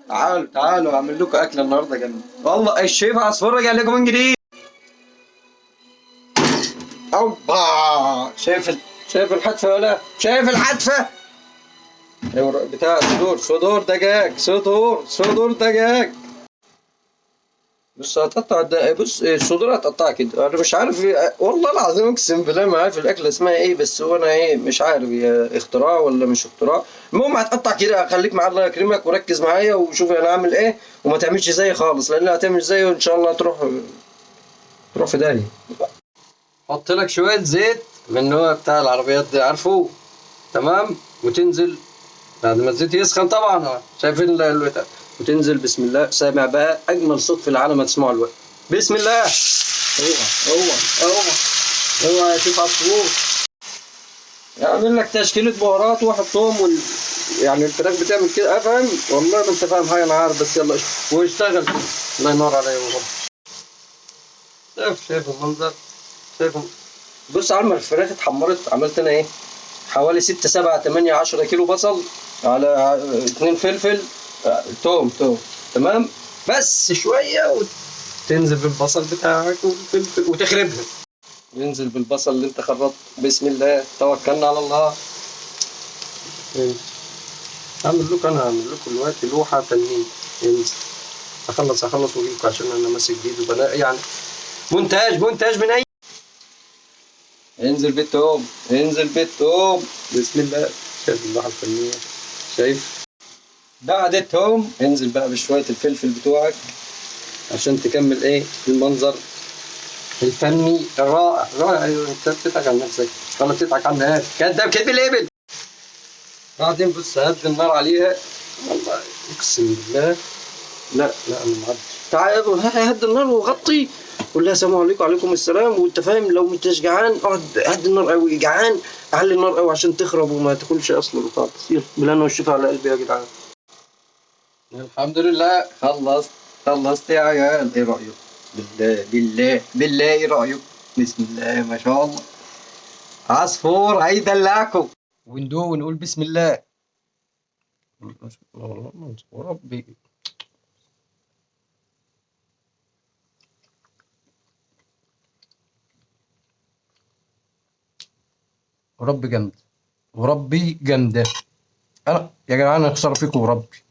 تعالوا تعالوا اعمل لكم اكله النهارده جامده والله. الشيف عصفور رجع لكم من جديد. اوبا شايف الحدفه ولا شايف الحدفه؟ بتاع صدور دجاج، صدور دجاج. بص هتقطع بص الصدور هتقطع كده. انا مش عارف والله العظيم اقسم بالله ما عارف الاكله اسمها ايه، بس هو انا ايه مش عارف هي اختراع ولا مش اختراع. المهم هتقطع كده. خليك مع الله يكرمك وركز معايا وشوف انا هعمل ايه، وما تعملش زيي خالص لان هتعمل زيي وان شاء الله تروح في داهيه. حط لك شويه زيت من النوع بتاع العربيات دي عارفه، تمام. وتنزل بعد ما الزيت يسخن طبعا شايفين البتاع، وتنزل بسم الله. سامع بقى اجمل صوت في العالم هتسمعه الوقت. بسم الله. اوعى يا شيف عصفور. اعمل لك تشكيله بهارات وحطهم يعني الفراخ بتعمل كده افهم والله ما انت فاهم حاجه انا عارف، بس يلا واشتغل كده. الله ينور عليك يا رب. شايف المنظر؟ بص على ما الفراخ اتحمرت عملت انا ايه؟ حوالي 6 7 8 10 كيلو بصل على 2 فلفل توم تمام. بس شويه وتنزل بالبصل بتاعك والفلفل وتخربها. ينزل بالبصل اللي انت خرطته. بسم الله توكلنا على الله. هعمل لكم دلوقتي لوحه فنيه. ينزل اخلص واجيلكم عشان انا ماسك جيبي وبلا يعني مونتاج من اي. انزل بالتوم. بسم الله. شايف اللوحه الفنيه؟ شايف؟ بعد التوم انزل بقى بشويه الفلفل بتوعك عشان تكمل ايه المنظر الفني الرائع. ايوه انت بتضحك على نفسك ولا بتضحك على الناس؟ كداب كدب الابل. بعدين بص هدي النار عليها والله اقسم بالله. لا انا معدي. تعال هدي النار وغطي. قول لها السلام عليكم وعليكم السلام. وانت فاهم لو انتش جعان اقعد هدي النار قوي. جعان اعلي النار قوي عشان تخرب وما تاكلش اصلا خالص. يلا بالهنا والشفا على قلبي يا جدعان. الحمد لله خلصت يا عيال. ايه رايك؟ بالله ايه رايك؟ بسم الله ما شاء الله. عصفور هيدلعكم وندوق ونقول بسم الله. وربي وربي جامده. انا يا جدعان اخسر فيكم وربي.